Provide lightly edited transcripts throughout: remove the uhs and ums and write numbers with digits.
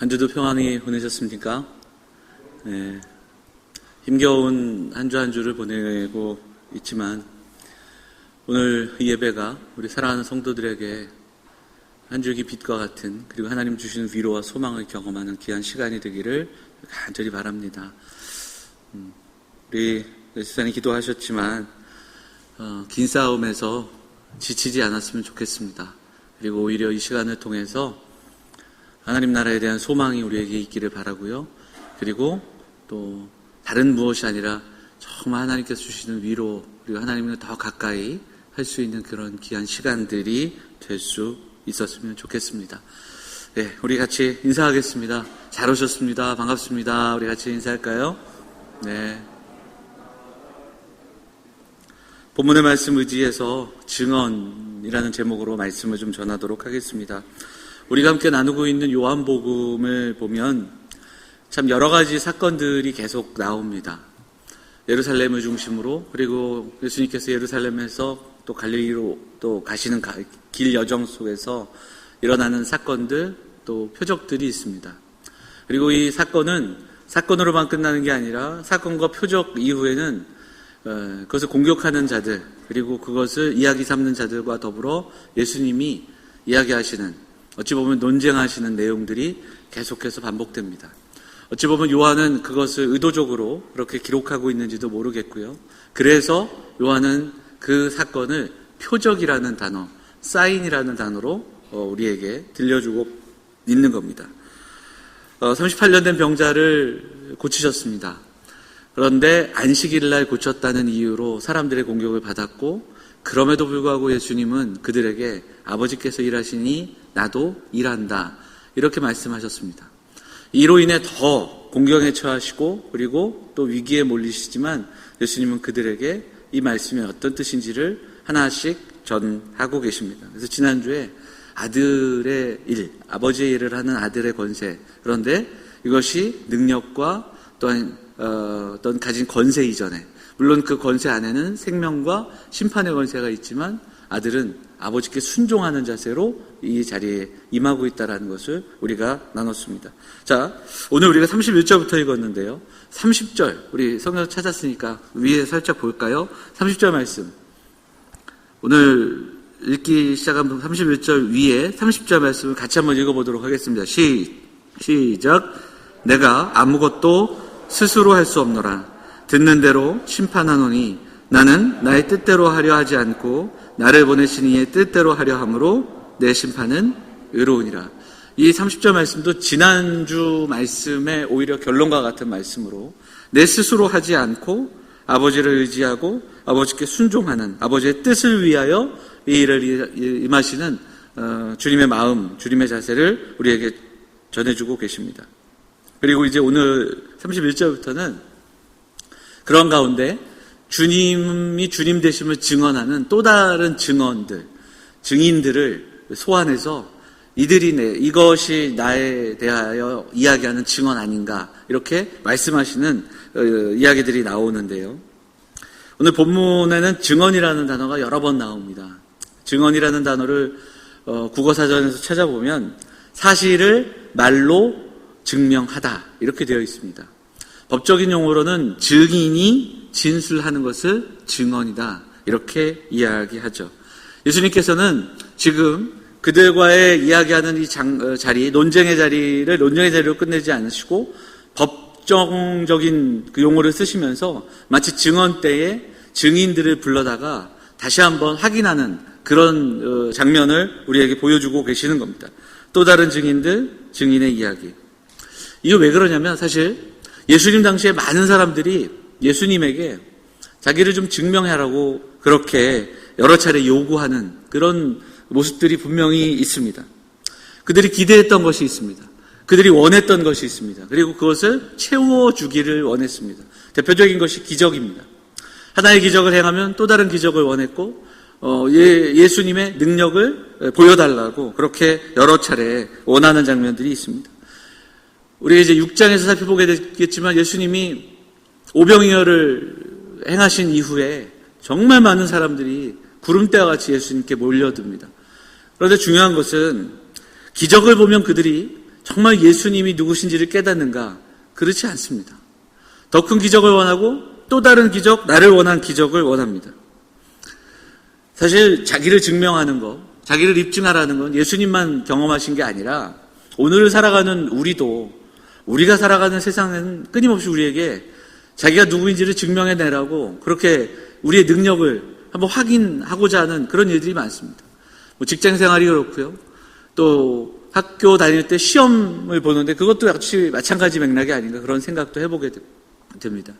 한 주도 평안히 보내셨습니까? 네, 힘겨운 한 주 한 주를 보내고 있지만 오늘 이 예배가 우리 사랑하는 성도들에게 한 줄기 빛과 같은, 그리고 하나님 주시는 위로와 소망을 경험하는 귀한 시간이 되기를 간절히 바랍니다. 우리 예수사님 기도하셨지만 긴 싸움에서 지치지 않았으면 좋겠습니다. 그리고 오히려 이 시간을 통해서 하나님 나라에 대한 소망이 우리에게 있기를 바라고요. 그리고 또 다른 무엇이 아니라 정말 하나님께서 주시는 위로, 그리고 하나님을 더 가까이 할 수 있는 그런 귀한 시간들이 될 수 있었으면 좋겠습니다. 네, 우리 같이 인사하겠습니다. 잘 오셨습니다. 반갑습니다. 우리 같이 인사할까요? 네. 본문의 말씀 의지해서 증언이라는 제목으로 말씀을 좀 전하도록 하겠습니다. 우리가 함께 나누고 있는 요한복음을 보면 참 여러 가지 사건들이 계속 나옵니다. 예루살렘을 중심으로, 그리고 예수님께서 예루살렘에서 또 갈릴리로 또 가시는 길 여정 속에서 일어나는 사건들, 또 표적들이 있습니다. 그리고 이 사건은 사건으로만 끝나는 게 아니라 사건과 표적 이후에는 그것을 공격하는 자들, 그리고 그것을 이야기 삼는 자들과 더불어 예수님이 이야기하시는, 어찌 보면 논쟁하시는 내용들이 계속해서 반복됩니다. 어찌 보면 요한은 그것을 의도적으로 그렇게 기록하고 있는지도 모르겠고요. 그래서 요한은 그 사건을 표적이라는 단어, 사인이라는 단어로 우리에게 들려주고 있는 겁니다. 38년 된 병자를 고치셨습니다. 그런데 안식일날 고쳤다는 이유로 사람들의 공격을 받았고, 그럼에도 불구하고 예수님은 그들에게 아버지께서 일하시니 나도 일한다, 이렇게 말씀하셨습니다. 이로 인해 더 공경에 처하시고, 그리고 또 위기에 몰리시지만 예수님은 그들에게 이 말씀이 어떤 뜻인지를 하나씩 전하고 계십니다. 그래서 지난주에 아들의 일, 아버지의 일을 하는 아들의 권세, 그런데 이것이 능력과 또한 어떤 가진 권세 이전에, 물론 그 권세 안에는 생명과 심판의 권세가 있지만 아들은 아버지께 순종하는 자세로 이 자리에 임하고 있다는 것을 우리가 나눴습니다. 자, 오늘 우리가 31절부터 읽었는데요. 30절, 우리 성경 찾았으니까 위에 살짝 볼까요? 30절 말씀. 오늘 읽기 시작한 31절 위에 30절 말씀을 같이 한번 읽어보도록 하겠습니다. 시작. 내가 아무것도 스스로 할 수 없노라. 듣는 대로 심판하노니 나는 나의 뜻대로 하려 하지 않고 나를 보내신 이의 뜻대로 하려 함으로 내 심판은 의로우니라. 이 30절 말씀도 지난주 말씀의 오히려 결론과 같은 말씀으로 내 스스로 하지 않고 아버지를 의지하고 아버지께 순종하는, 아버지의 뜻을 위하여 이 일을 임하시는 주님의 마음, 주님의 자세를 우리에게 전해주고 계십니다. 그리고 이제 오늘 31절부터는 그런 가운데 주님이 주님 되심을 증언하는 또 다른 증인들을 소환해서 이것이 나에 대하여 이야기하는 증언 아닌가, 이렇게 말씀하시는 이야기들이 나오는데요. 오늘 본문에는 증언이라는 단어가 여러 번 나옵니다. 증언이라는 단어를 국어사전에서 찾아보면 사실을 말로 증명하다, 이렇게 되어 있습니다. 법적인 용어로는 증인이 진술하는 것을 증언이다, 이렇게 이야기하죠. 예수님께서는 지금 그들과의 이야기하는 이 자리, 논쟁의 자리로 끝내지 않으시고 법정적인 그 용어를 쓰시면서 마치 증언 때에 증인들을 불러다가 다시 한번 확인하는 그런 장면을 우리에게 보여주고 계시는 겁니다. 또 다른 증인의 이야기. 이거 왜 그러냐면 사실 예수님 당시에 많은 사람들이 예수님에게 자기를 좀 증명하라고 그렇게 여러 차례 요구하는 그런 모습들이 분명히 있습니다. 그들이 기대했던 것이 있습니다. 그들이 원했던 것이 있습니다. 그리고 그것을 채워주기를 원했습니다. 대표적인 것이 기적입니다. 하나의 기적을 행하면 또 다른 기적을 원했고, 예수님의 능력을 보여달라고 그렇게 여러 차례 원하는 장면들이 있습니다. 우리 이제 6장에서 살펴보게 되겠지만 예수님이 오병이어를 행하신 이후에 정말 많은 사람들이 구름대와 같이 예수님께 몰려듭니다. 그런데 중요한 것은 기적을 보면 그들이 정말 예수님이 누구신지를 깨닫는가? 그렇지 않습니다. 더 큰 기적을 원하고 또 다른 기적, 나를 원한 기적을 원합니다. 사실 자기를 증명하는 것, 자기를 입증하라는 건 예수님만 경험하신 게 아니라 오늘을 살아가는 우리도, 우리가 살아가는 세상은 끊임없이 우리에게 자기가 누구인지를 증명해내라고 그렇게 우리의 능력을 한번 확인하고자 하는 그런 일들이 많습니다. 직장 생활이 그렇고요. 또 학교 다닐 때 시험을 보는데 그것도 역시 마찬가지 맥락이 아닌가 그런 생각도 해보게 됩니다.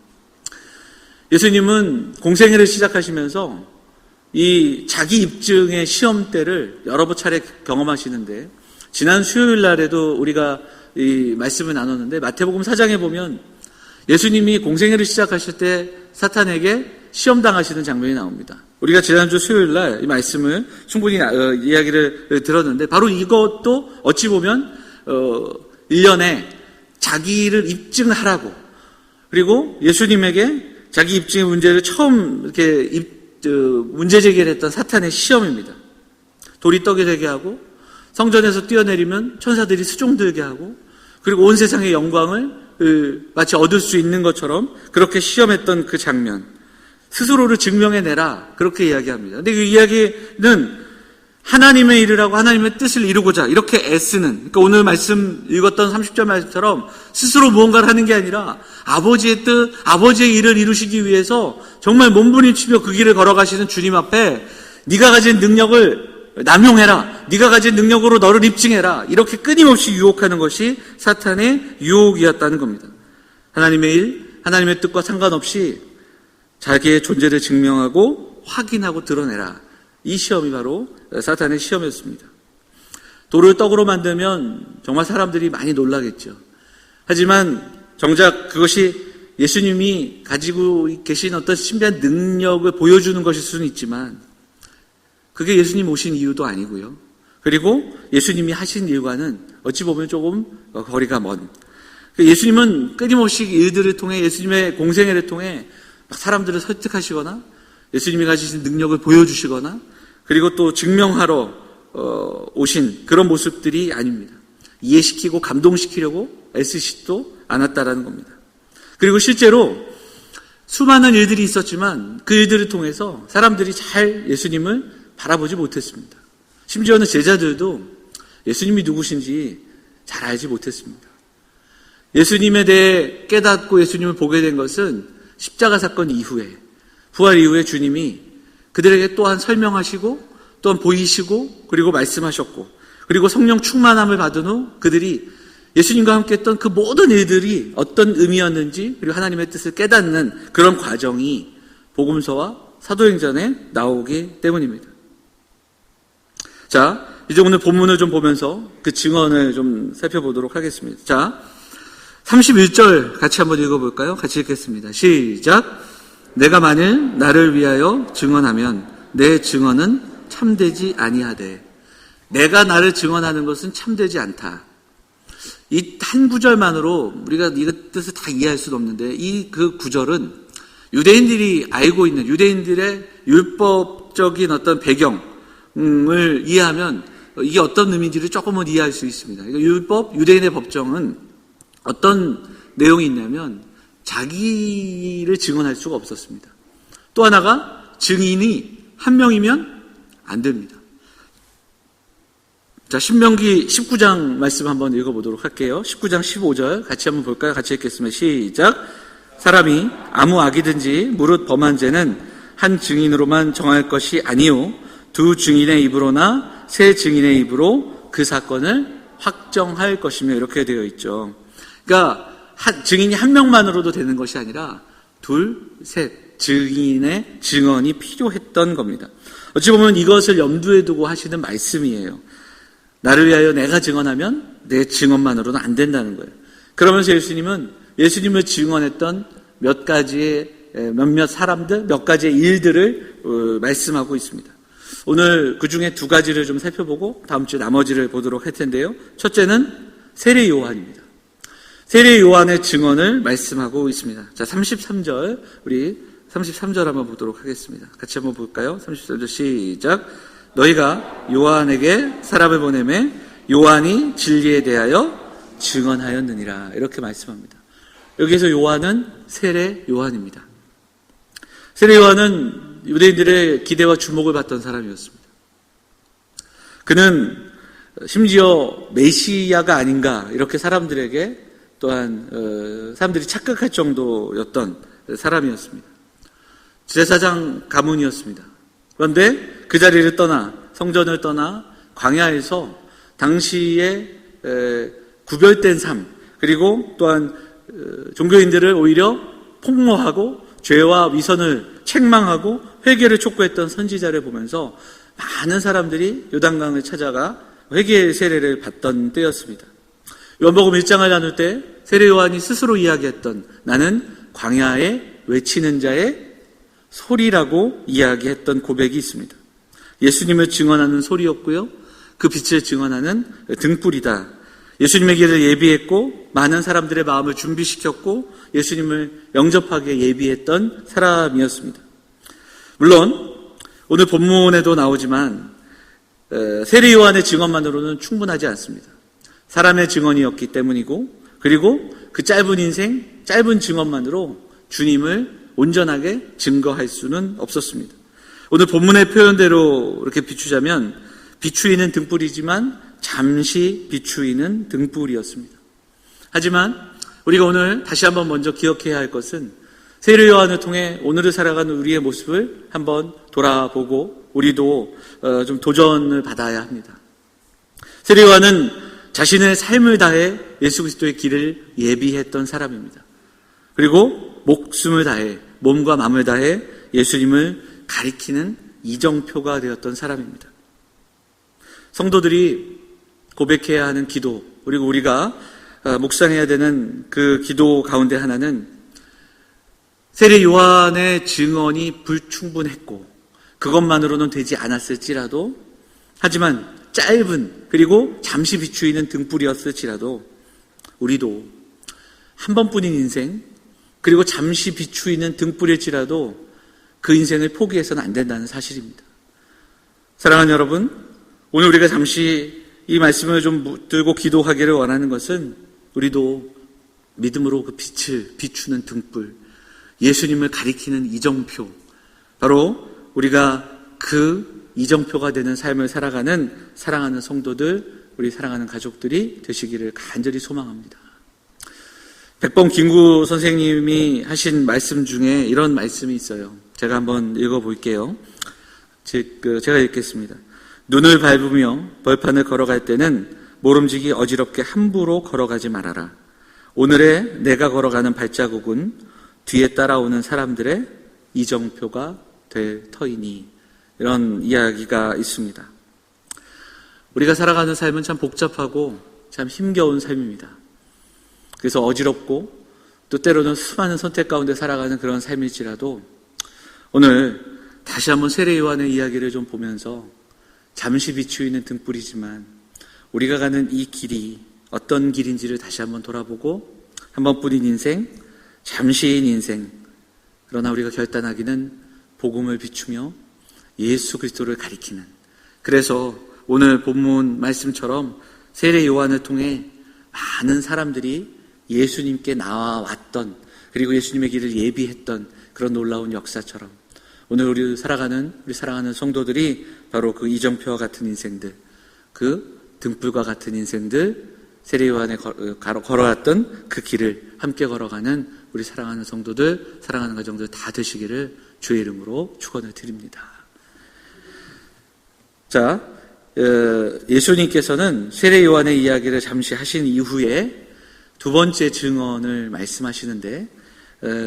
예수님은 공생애를 시작하시면서 이 자기 입증의 시험대를 여러 차례 경험하시는데 지난 수요일 날에도 우리가 이 말씀을 나눴는데 마태복음 4장에 보면 예수님이 공생애를 시작하실 때 사탄에게 시험당하시는 장면이 나옵니다. 우리가 지난주 수요일 날 이 말씀을 충분히 이야기를 들었는데 바로 이것도 어찌 보면 1년에 자기를 입증하라고 그리고 예수님에게 자기 입증의 문제를 처음 이렇게 문제 제기를 했던 사탄의 시험입니다. 돌이 떡이 되게 하고 성전에서 뛰어내리면 천사들이 수종들게 하고 그리고 온 세상의 영광을 마치 얻을 수 있는 것처럼 그렇게 시험했던 그 장면. 스스로를 증명해내라 그렇게 이야기합니다. 근데 그 이야기는 하나님의 일을 하고 하나님의 뜻을 이루고자 이렇게 애쓰는, 그러니까 오늘 말씀 읽었던 30절 말씀처럼 스스로 무언가를 하는 게 아니라 아버지의 뜻, 아버지의 일을 이루시기 위해서 정말 몸부림치며 그 길을 걸어가시는 주님 앞에 네가 가진 능력을 남용해라, 네가 가진 능력으로 너를 입증해라, 이렇게 끊임없이 유혹하는 것이 사탄의 유혹이었다는 겁니다. 하나님의 일, 하나님의 뜻과 상관없이 자기의 존재를 증명하고 확인하고 드러내라. 이 시험이 바로 사탄의 시험이었습니다. 돌을 떡으로 만들면 정말 사람들이 많이 놀라겠죠. 하지만 정작 그것이 예수님이 가지고 계신 어떤 신비한 능력을 보여주는 것일 수는 있지만 그게 예수님 오신 이유도 아니고요. 그리고 예수님이 하신 일과는 어찌 보면 조금 거리가 먼. 예수님은 끊임없이 일들을 통해 예수님의 공생애를 통해 사람들을 설득하시거나 예수님이 가지신 능력을 보여주시거나 그리고 또 증명하러 오신 그런 모습들이 아닙니다. 이해시키고 감동시키려고 애쓰시지도 않았다라는 겁니다. 그리고 실제로 수많은 일들이 있었지만 그 일들을 통해서 사람들이 잘 예수님을 바라보지 못했습니다. 심지어는 제자들도 예수님이 누구신지 잘 알지 못했습니다. 예수님에 대해 깨닫고 예수님을 보게 된 것은 십자가 사건 이후에, 부활 이후에 주님이 그들에게 또한 설명하시고 또한 보이시고 그리고 말씀하셨고 그리고 성령 충만함을 받은 후 그들이 예수님과 함께 했던 그 모든 일들이 어떤 의미였는지 그리고 하나님의 뜻을 깨닫는 그런 과정이 복음서와 사도행전에 나오기 때문입니다. 자, 이제 오늘 본문을 좀 보면서 그 증언을 좀 살펴보도록 하겠습니다. 자, 31절 같이 한번 읽어볼까요? 같이 읽겠습니다. 시작. 내가 만일 나를 위하여 증언하면 내 증언은 참되지 아니하되. 내가 나를 증언하는 것은 참되지 않다. 이 한 구절만으로 우리가 이 뜻을 다 이해할 수는 없는데 이 그 구절은 유대인들이 알고 있는 유대인들의 율법적인 어떤 배경을 이해하면 이게 어떤 의미인지를 조금은 이해할 수 있습니다. 율법, 유대인의 법정은 어떤 내용이 있냐면 자기를 증언할 수가 없었습니다. 또 하나가 증인이 한 명이면 안 됩니다. 자, 신명기 19장 말씀 한번 읽어보도록 할게요. 19장 15절 같이 한번 볼까요? 같이 읽겠습니다. 시작. 사람이 아무 악이든지 무릇 범한 죄는 한 증인으로만 정할 것이 아니요 두 증인의 입으로나 세 증인의 입으로 그 사건을 확정할 것이며 이렇게 되어 있죠. 그러니까 증인이 한 명만으로도 되는 것이 아니라 둘, 셋 증인의 증언이 필요했던 겁니다. 어찌 보면 이것을 염두에 두고 하시는 말씀이에요. 나를 위하여 내가 증언하면 내 증언만으로는 안 된다는 거예요. 그러면서 예수님은 예수님을 증언했던 몇 가지의 몇몇 사람들, 몇 가지의 일들을 말씀하고 있습니다. 오늘 그 중에 두 가지를 좀 살펴보고 다음 주에 나머지를 보도록 할 텐데요. 첫째는 세례 요한입니다. 세례 요한의 증언을 말씀하고 있습니다. 자, 33절, 우리 33절 한번 보도록 하겠습니다. 같이 한번 볼까요? 33절 시작. 너희가 요한에게 사람을 보내매 요한이 진리에 대하여 증언하였느니라 이렇게 말씀합니다. 여기서 요한은 세례 요한입니다. 세례 요한은 유대인들의 기대와 주목을 받던 사람이었습니다. 그는 심지어 메시아가 아닌가 이렇게 사람들에게 또한 사람들이 착각할 정도였던 사람이었습니다. 제사장 가문이었습니다. 그런데 그 자리를 떠나 성전을 떠나 광야에서 당시에 구별된 삶 그리고 또한 종교인들을 오히려 폭로하고 죄와 위선을 책망하고 회개를 촉구했던 선지자를 보면서 많은 사람들이 요단강을 찾아가 회개의 세례를 받던 때였습니다. 요한복음 1장을 나눌 때 세례 요한이 스스로 이야기했던 나는 광야에 외치는 자의 소리라고 이야기했던 고백이 있습니다. 예수님을 증언하는 소리였고요. 그 빛을 증언하는 등불이다. 예수님의 길을 예비했고 많은 사람들의 마음을 준비시켰고 예수님을 영접하게 예비했던 사람이었습니다. 물론 오늘 본문에도 나오지만 세례 요한의 증언만으로는 충분하지 않습니다. 사람의 증언이었기 때문이고 그리고 그 짧은 인생, 짧은 증언만으로 주님을 온전하게 증거할 수는 없었습니다. 오늘 본문의 표현대로 이렇게 비추자면 비추이는 등불이지만 잠시 비추이는 등불이었습니다. 하지만 우리가 오늘 다시 한번 먼저 기억해야 할 것은 세례 요한을 통해 오늘을 살아가는 우리의 모습을 한번 돌아보고 우리도 좀 도전을 받아야 합니다. 세례 요한은 자신의 삶을 다해 예수 그리스도의 길을 예비했던 사람입니다. 그리고 목숨을 다해 몸과 마음을 다해 예수님을 가리키는 이정표가 되었던 사람입니다. 성도들이 고백해야 하는 기도 그리고 우리가 묵상해야 되는 그 기도 가운데 하나는 세례 요한의 증언이 불충분했고 그것만으로는 되지 않았을지라도 하지만 짧은 그리고 잠시 비추이는 등불이었을지라도 우리도 한 번뿐인 인생 그리고 잠시 비추이는 등불일지라도 그 인생을 포기해서는 안 된다는 사실입니다. 사랑하는 여러분, 오늘 우리가 잠시 이 말씀을 좀 붙들고 기도하기를 원하는 것은 우리도 믿음으로 그 빛을 비추는 등불, 예수님을 가리키는 이정표, 바로 우리가 그 이정표가 되는 삶을 살아가는 사랑하는 성도들, 우리 사랑하는 가족들이 되시기를 간절히 소망합니다. 백범 김구 선생님이 하신 말씀 중에 이런 말씀이 있어요. 제가 한번 읽어볼게요. 제가 읽겠습니다. 눈을 밟으며 벌판을 걸어갈 때는 모름지기 어지럽게 함부로 걸어가지 말아라. 오늘의 내가 걸어가는 발자국은 뒤에 따라오는 사람들의 이정표가 될 터이니, 이런 이야기가 있습니다. 우리가 살아가는 삶은 참 복잡하고 참 힘겨운 삶입니다. 그래서 어지럽고 또 때로는 수많은 선택 가운데 살아가는 그런 삶일지라도 오늘 다시 한번 세례 요한의 이야기를 좀 보면서 잠시 비추이는 등불이지만 우리가 가는 이 길이 어떤 길인지를 다시 한번 돌아보고 한 번뿐인 인생, 잠시인 인생, 그러나 우리가 결단하기는 복음을 비추며 예수 그리스도를 가리키는, 그래서 오늘 본문 말씀처럼 세례 요한을 통해 많은 사람들이 예수님께 나와왔던, 그리고 예수님의 길을 예비했던 그런 놀라운 역사처럼 오늘 우리 사랑하는 성도들이 바로 그 이정표와 같은 인생들, 그 등불과 같은 인생들, 세례 요한에 걸어왔던 그 길을 함께 걸어가는 우리 사랑하는 성도들, 사랑하는 가정들 다 되시기를 주의 이름으로 축원을 드립니다. 자, 예수님께서는 세례 요한의 이야기를 잠시 하신 이후에 두 번째 증언을 말씀하시는데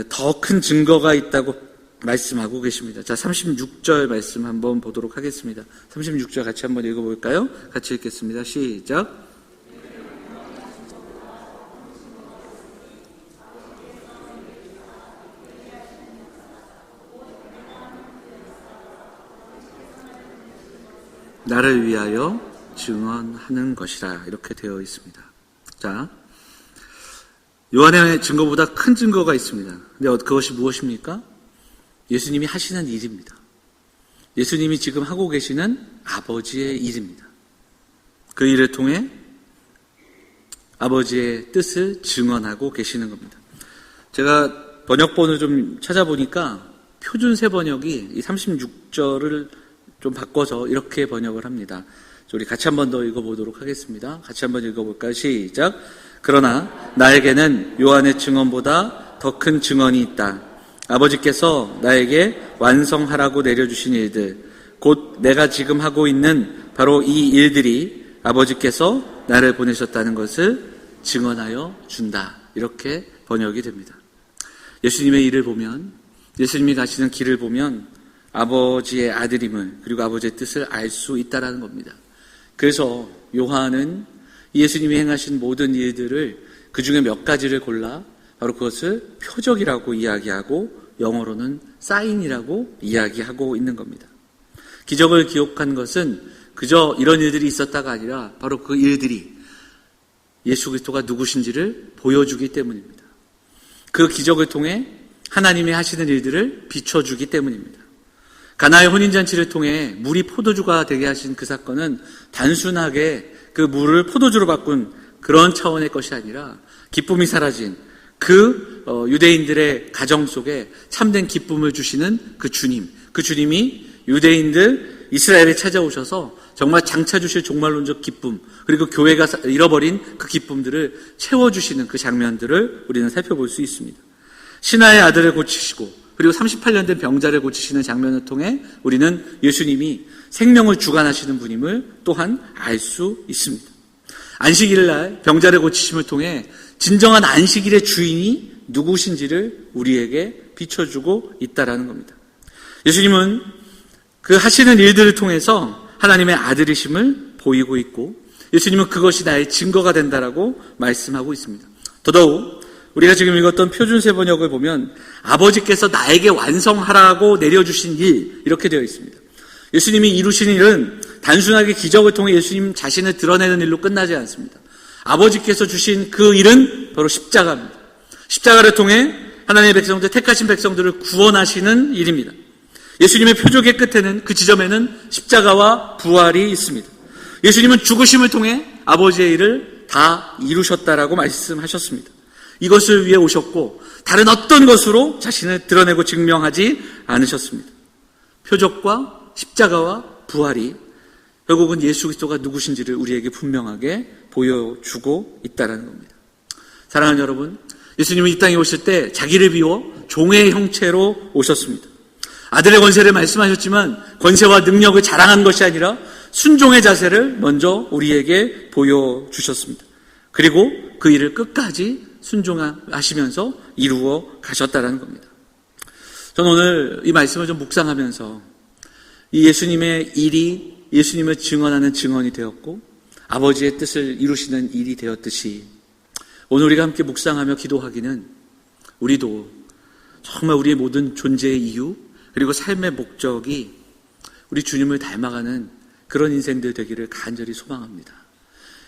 더 큰 증거가 있다고 말씀하고 계십니다. 자, 36절 말씀 한번 보도록 하겠습니다. 36절 같이 한번 읽어볼까요? 같이 읽겠습니다. 시작. 나를 위하여 증언하는 것이라, 이렇게 되어 있습니다. 자, 요한의 증거보다 큰 증거가 있습니다. 근데 그것이 무엇입니까? 예수님이 하시는 일입니다. 예수님이 지금 하고 계시는 아버지의 일입니다. 그 일을 통해 아버지의 뜻을 증언하고 계시는 겁니다. 제가 번역본을 좀 찾아보니까 표준세 번역이 이 36절을 좀 바꿔서 이렇게 번역을 합니다. 우리 같이 한 번 더 읽어보도록 하겠습니다. 같이 한번 읽어볼까요? 시작. 그러나 나에게는 요한의 증언보다 더 큰 증언이 있다. 아버지께서 나에게 완성하라고 내려주신 일들, 곧 내가 지금 하고 있는 바로 이 일들이 아버지께서 나를 보내셨다는 것을 증언하여 준다. 이렇게 번역이 됩니다. 예수님의 일을 보면, 예수님이 가시는 길을 보면 아버지의 아들임을, 그리고 아버지의 뜻을 알 수 있다는 겁니다. 그래서 요한은 예수님이 행하신 모든 일들을 그 중에 몇 가지를 골라 바로 그것을 표적이라고 이야기하고 영어로는 사인이라고 이야기하고 있는 겁니다. 기적을 기록한 것은 그저 이런 일들이 있었다가 아니라 바로 그 일들이 예수 그리스도가 누구신지를 보여주기 때문입니다. 그 기적을 통해 하나님이 하시는 일들을 비춰주기 때문입니다. 가나의 혼인잔치를 통해 물이 포도주가 되게 하신 그 사건은 단순하게 그 물을 포도주로 바꾼 그런 차원의 것이 아니라 기쁨이 사라진 그 유대인들의 가정 속에 참된 기쁨을 주시는 그 주님이 유대인들 이스라엘에 찾아오셔서 정말 장차 주실 종말론적 기쁨, 그리고 교회가 잃어버린 그 기쁨들을 채워주시는 그 장면들을 우리는 살펴볼 수 있습니다. 신하의 아들을 고치시고 그리고 38년 된 병자를 고치시는 장면을 통해 우리는 예수님이 생명을 주관하시는 분임을 또한 알 수 있습니다. 안식일 날 병자를 고치심을 통해 진정한 안식일의 주인이 누구신지를 우리에게 비춰주고 있다는 겁니다. 예수님은 그 하시는 일들을 통해서 하나님의 아들이심을 보이고 있고 예수님은 그것이 나의 증거가 된다라고 말씀하고 있습니다. 더더욱 우리가 지금 읽었던 표준세 번역을 보면 아버지께서 나에게 완성하라고 내려주신 일, 이렇게 되어 있습니다. 예수님이 이루신 일은 단순하게 기적을 통해 예수님 자신을 드러내는 일로 끝나지 않습니다. 아버지께서 주신 그 일은 바로 십자가입니다. 십자가를 통해 하나님의 백성들, 택하신 백성들을 구원하시는 일입니다. 예수님의 표적의 끝에는, 그 지점에는 십자가와 부활이 있습니다. 예수님은 죽으심을 통해 아버지의 일을 다 이루셨다라고 말씀하셨습니다. 이것을 위해 오셨고 다른 어떤 것으로 자신을 드러내고 증명하지 않으셨습니다. 표적과 십자가와 부활이 결국은 예수 그리스도가 누구신지를 우리에게 분명하게 보여주고 있다는 겁니다. 사랑하는 여러분, 예수님은 이 땅에 오실 때 자기를 비워 종의 형체로 오셨습니다. 아들의 권세를 말씀하셨지만 권세와 능력을 자랑한 것이 아니라 순종의 자세를 먼저 우리에게 보여주셨습니다. 그리고 그 일을 끝까지 순종하시면서 이루어 가셨다는 겁니다. 저는 오늘 이 말씀을 좀 묵상하면서 이 예수님의 일이 예수님을 증언하는 증언이 되었고 아버지의 뜻을 이루시는 일이 되었듯이 오늘 우리가 함께 묵상하며 기도하기는 우리도 정말 우리의 모든 존재의 이유 그리고 삶의 목적이 우리 주님을 닮아가는 그런 인생들 되기를 간절히 소망합니다.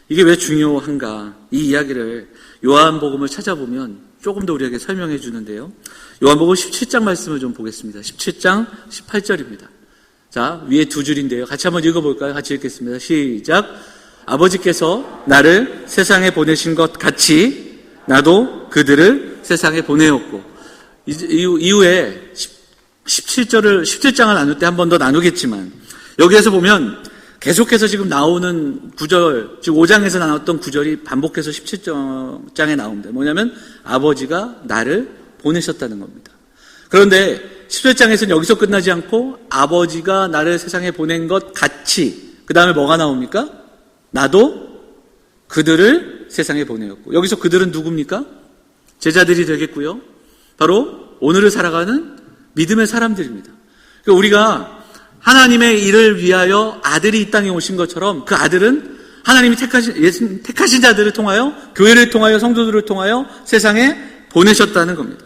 이게 왜 중요한가? 이 이야기를 요한복음을 찾아보면 조금 더 우리에게 설명해 주는데요. 요한복음 17장 말씀을 좀 보겠습니다. 17장 18절입니다. 자, 위에 두 줄인데요. 같이 한번 읽어볼까요? 같이 읽겠습니다. 시작. 아버지께서 나를 세상에 보내신 것 같이 나도 그들을 세상에 보내었고, 이후에 17장을 나눌 때 한 번 더 나누겠지만 여기에서 보면 계속해서 지금 나오는 구절, 즉 5장에서 나왔던 구절이 반복해서 17장에 나옵니다. 뭐냐면 아버지가 나를 보내셨다는 겁니다. 그런데 17장에서는 여기서 끝나지 않고 아버지가 나를 세상에 보낸 것 같이 그 다음에 뭐가 나옵니까? 나도 그들을 세상에 보내었고, 여기서 그들은 누굽니까? 제자들이 되겠고요. 바로 오늘을 살아가는 믿음의 사람들입니다. 그러니까 우리가 하나님의 일을 위하여 아들이 이 땅에 오신 것처럼 그 아들은 하나님이 택하신 자들을 통하여, 교회를 통하여, 성도들을 통하여 세상에 보내셨다는 겁니다.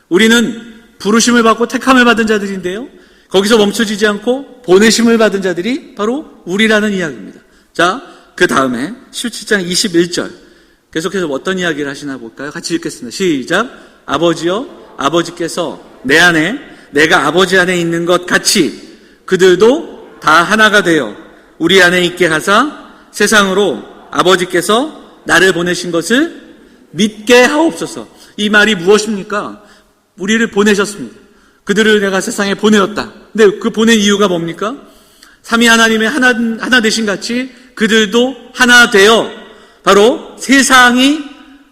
우리는 부르심을 받고 택함을 받은 자들인데요, 거기서 멈춰지지 않고 보내심을 받은 자들이 바로 우리라는 이야기입니다. 자, 그 다음에 17장 21절 계속해서 어떤 이야기를 하시나 볼까요? 같이 읽겠습니다. 시작. 아버지여, 아버지께서 내 안에, 내가 아버지 안에 있는 것 같이 그들도 다 하나가 되어 우리 안에 있게 하사 세상으로 아버지께서 나를 보내신 것을 믿게 하옵소서. 이 말이 무엇입니까? 우리를 보내셨습니다. 그들을 내가 세상에 보내었다. 근데 그 보낸 이유가 뭡니까? 삼위 하나님의 하나 되신 같이 그들도 하나 되어 바로 세상이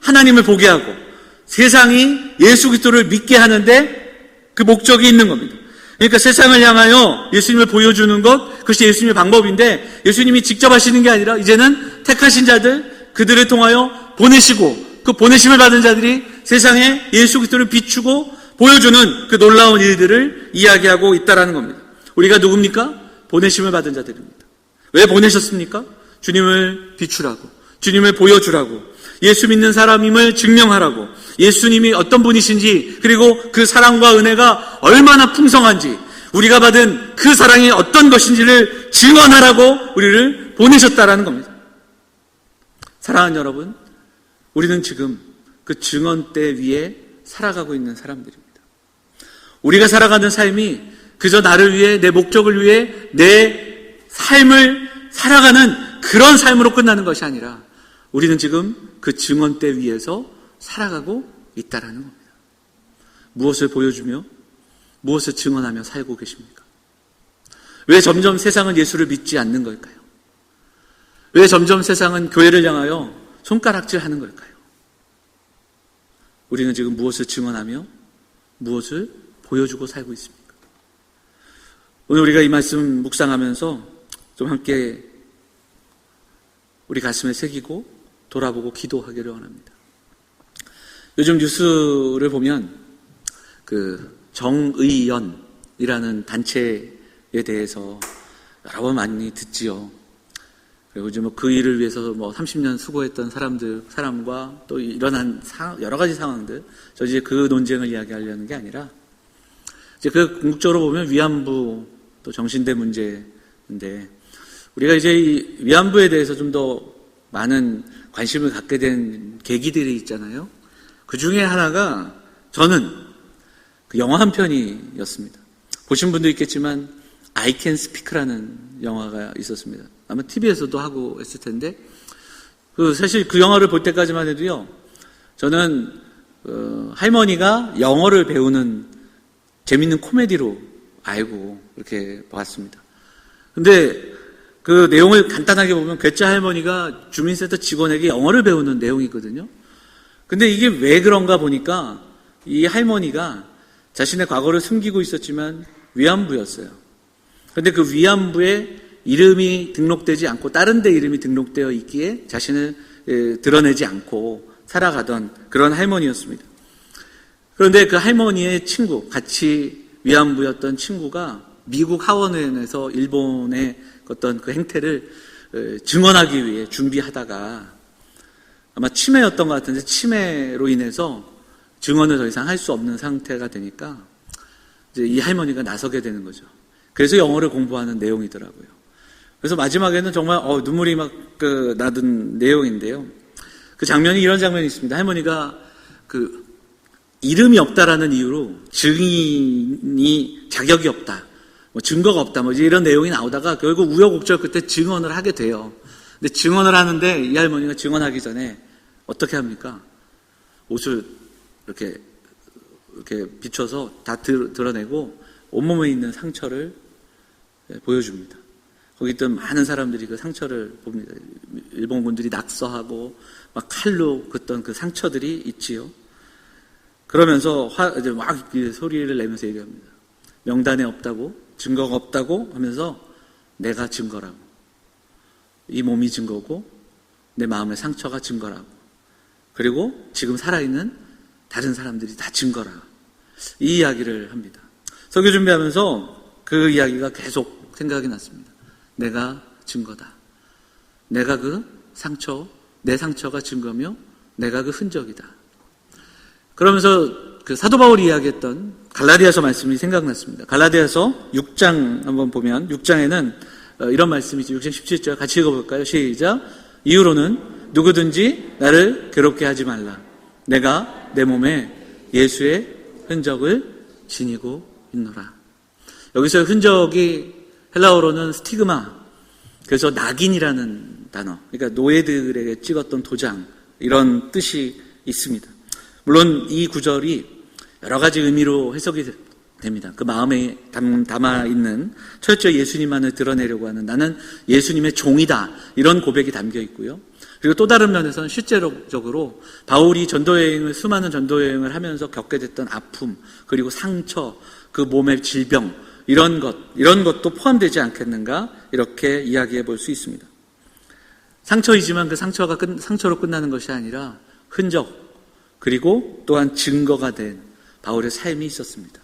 하나님을 보게 하고 세상이 예수 그리스도를 믿게 하는데 그 목적이 있는 겁니다. 그러니까 세상을 향하여 예수님을 보여주는 것, 그것이 예수님의 방법인데 예수님이 직접 하시는 게 아니라 이제는 택하신 자들, 그들을 통하여 보내시고 그 보내심을 받은 자들이 세상에 예수 그리스도를 비추고 보여주는 그 놀라운 일들을 이야기하고 있다라는 겁니다. 우리가 누굽니까? 보내심을 받은 자들입니다. 왜 보내셨습니까? 주님을 비추라고, 주님을 보여주라고, 예수 믿는 사람임을 증명하라고, 예수님이 어떤 분이신지, 그리고 그 사랑과 은혜가 얼마나 풍성한지, 우리가 받은 그 사랑이 어떤 것인지를 증언하라고 우리를 보내셨다라는 겁니다. 사랑하는 여러분, 우리는 지금 그 증언대 위에 살아가고 있는 사람들입니다. 우리가 살아가는 삶이 그저 나를 위해, 내 목적을 위해 내 삶을 살아가는 그런 삶으로 끝나는 것이 아니라 우리는 지금 그 증언대 위에서 살아가고 있다라는 겁니다. 무엇을 보여주며 무엇을 증언하며 살고 계십니까? 왜 점점 세상은 예수를 믿지 않는 걸까요? 왜 점점 세상은 교회를 향하여 손가락질하는 걸까요? 우리는 지금 무엇을 증언하며 무엇을 보여주고 살고 있습니까? 오늘 우리가 이 말씀 묵상하면서 좀 함께 우리 가슴에 새기고 돌아보고 기도하기를 원합니다. 요즘 뉴스를 보면 그 정의연이라는 단체에 대해서 여러 번 많이 듣지요. 그리고 이제 그 일을 위해서 30년 수고했던 사람과 또 일어난 여러 가지 상황들, 저 이제 그 논쟁을 이야기하려는 게 아니라, 이제 그 궁극적으로 보면 위안부 또 정신대 문제인데, 우리가 이제 이 위안부에 대해서 좀 더 많은 관심을 갖게 된 계기들이 있잖아요. 그 중에 하나가 저는 그 영화 한 편이었습니다. 보신 분도 있겠지만 I Can Speak라는 영화가 있었습니다. 아마 TV에서도 하고 했을 텐데, 사실 그 영화를 볼 때까지만 해도요, 저는 할머니가 영어를 배우는 재밌는 코미디로 알고 이렇게 봤습니다. 근데 그 내용을 간단하게 보면 괴짜 할머니가 주민센터 직원에게 영어를 배우는 내용이거든요. 근데 이게 왜 그런가 보니까 이 할머니가 자신의 과거를 숨기고 있었지만 위안부였어요. 그런데 그 위안부에 이름이 등록되지 않고 다른 데 이름이 등록되어 있기에 자신을 드러내지 않고 살아가던 그런 할머니였습니다. 그런데 그 할머니의 친구, 같이 위안부였던 친구가 미국 하원에서 일본의 어떤 그 행태를 증언하기 위해 준비하다가 아마 치매였던 것 같은데 치매로 인해서 증언을 더 이상 할 수 없는 상태가 되니까 이제 이 할머니가 나서게 되는 거죠. 그래서 영어를 공부하는 내용이더라고요. 그래서 마지막에는 정말 눈물이 막 나던 내용인데요. 그 장면이 이런 장면이 있습니다. 할머니가 그 이름이 없다라는 이유로 증인이 자격이 없다, 증거가 없다, 이런 내용이 나오다가 결국 우여곡절 끝에 증언을 하게 돼요. 근데 증언을 하는데 이 할머니가 증언하기 전에 어떻게 합니까? 옷을 이렇게 비춰서 다 드러내고 온몸에 있는 상처를 보여줍니다. 거기 있던 많은 사람들이 그 상처를 봅니다. 일본군들이 낙서하고 막 칼로 긋던 그 상처들이 있지요. 그러면서 이제 막 소리를 내면서 얘기합니다. 명단에 없다고, 증거가 없다고 하면서 내가 증거라고. 이 몸이 증거고 내 마음의 상처가 증거라고. 그리고 지금 살아있는 다른 사람들이 다 증거라. 이 이야기를 합니다. 설교 준비하면서 그 이야기가 계속 생각이 났습니다. 내가 증거다. 내가 그 상처, 내 상처가 증거며 내가 그 흔적이다. 그러면서 그 사도 바울이 이야기했던 갈라디아서 말씀이 생각났습니다. 갈라디아서 6장 한번 보면 6장에는 이런 말씀이 있죠. 6장 17절 같이 읽어볼까요? 시작. 이후로는 누구든지 나를 괴롭게 하지 말라. 내가 내 몸에 예수의 흔적을 지니고 있노라. 여기서 흔적이 헬라어로는 스티그마, 그래서 낙인이라는 단어, 그러니까 노예들에게 찍었던 도장, 이런 뜻이 있습니다. 물론 이 구절이 여러 가지 의미로 해석이 됩니다. 그 마음에 담아있는 철저히 예수님만을 드러내려고 하는 나는 예수님의 종이다, 이런 고백이 담겨 있고요. 그리고 또 다른 면에서는 실제적으로 바울이 수많은 전도여행을 하면서 겪게 됐던 아픔, 그리고 상처, 그 몸의 질병, 이런 것도 포함되지 않겠는가, 이렇게 이야기해 볼 수 있습니다. 상처이지만 그 상처가 상처로 끝나는 것이 아니라 흔적, 그리고 또한 증거가 된 바울의 삶이 있었습니다.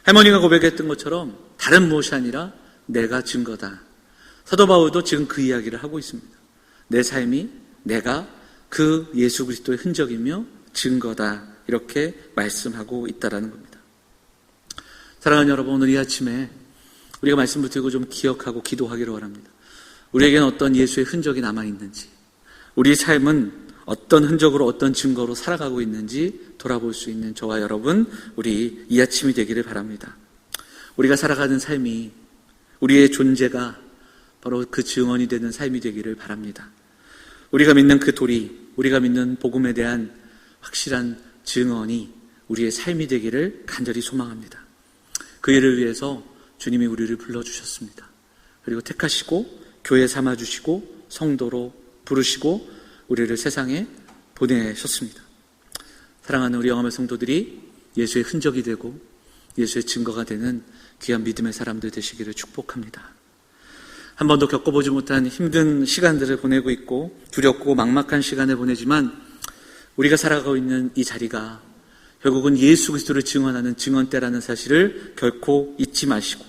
할머니가 고백했던 것처럼 다른 무엇이 아니라 내가 증거다. 사도 바울도 지금 그 이야기를 하고 있습니다. 내 삶이 내가 그 예수 그리스도의 흔적이며 증거다, 이렇게 말씀하고 있다라는 겁니다. 사랑하는 여러분, 오늘 이 아침에 우리가 말씀 붙들고 좀 기억하고 기도하기를 원합니다. 우리에게는 어떤 예수의 흔적이 남아있는지, 우리 삶은 어떤 흔적으로 어떤 증거로 살아가고 있는지 돌아볼 수 있는 저와 여러분, 우리 이 아침이 되기를 바랍니다. 우리가 살아가는 삶이, 우리의 존재가 바로 그 증언이 되는 삶이 되기를 바랍니다. 우리가 믿는 그 도리, 우리가 믿는 복음에 대한 확실한 증언이 우리의 삶이 되기를 간절히 소망합니다. 그 일을 위해서 주님이 우리를 불러주셨습니다. 그리고 택하시고 교회 삼아주시고 성도로 부르시고 우리를 세상에 보내셨습니다. 사랑하는 우리 영암의 성도들이 예수의 흔적이 되고 예수의 증거가 되는 귀한 믿음의 사람들 되시기를 축복합니다. 한 번도 겪어보지 못한 힘든 시간들을 보내고 있고 두렵고 막막한 시간을 보내지만 우리가 살아가고 있는 이 자리가 결국은 예수 그리스도를 증언하는 증언대라는 사실을 결코 잊지 마시고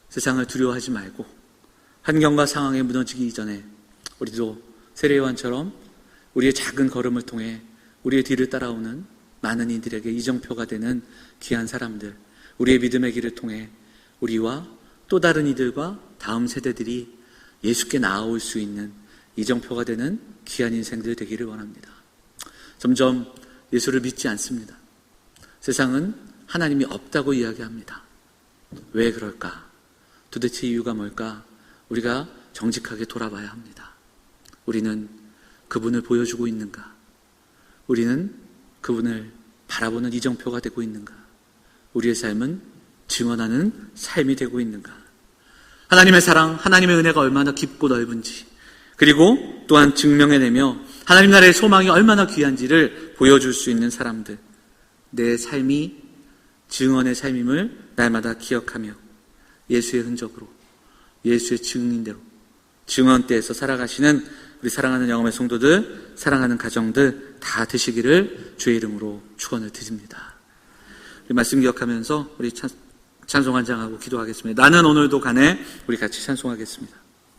세상을 두려워하지 말고 환경과 상황에 무너지기 이전에 우리도 세례요한처럼 우리의 작은 걸음을 통해 우리의 뒤를 따라오는 많은 이들에게 이정표가 되는 귀한 사람들, 우리의 믿음의 길을 통해 우리와 또 다른 이들과 다음 세대들이 예수께 나아올 수 있는 이정표가 되는 귀한 인생들 되기를 원합니다. 점점 예수를 믿지 않습니다. 세상은 하나님이 없다고 이야기합니다. 왜 그럴까? 도대체 이유가 뭘까? 우리가 정직하게 돌아봐야 합니다. 우리는 그분을 보여주고 있는가? 우리는 그분을 바라보는 이정표가 되고 있는가? 우리의 삶은 증언하는 삶이 되고 있는가? 하나님의 사랑, 하나님의 은혜가 얼마나 깊고 넓은지, 그리고 또한 증명해내며 하나님 나라의 소망이 얼마나 귀한지를 보여줄 수 있는 사람들, 내 삶이 증언의 삶임을 날마다 기억하며 예수의 흔적으로, 예수의 증인대로 증언대에서 살아가시는 우리 사랑하는 영암의 성도들, 사랑하는 가정들 다 되시기를 주의 이름으로 축원을 드립니다. 우리 말씀 기억하면서 우리 찬송 한 장하고 기도하겠습니다. 나는 오늘도 가네. 우리 같이 찬송하겠습니다.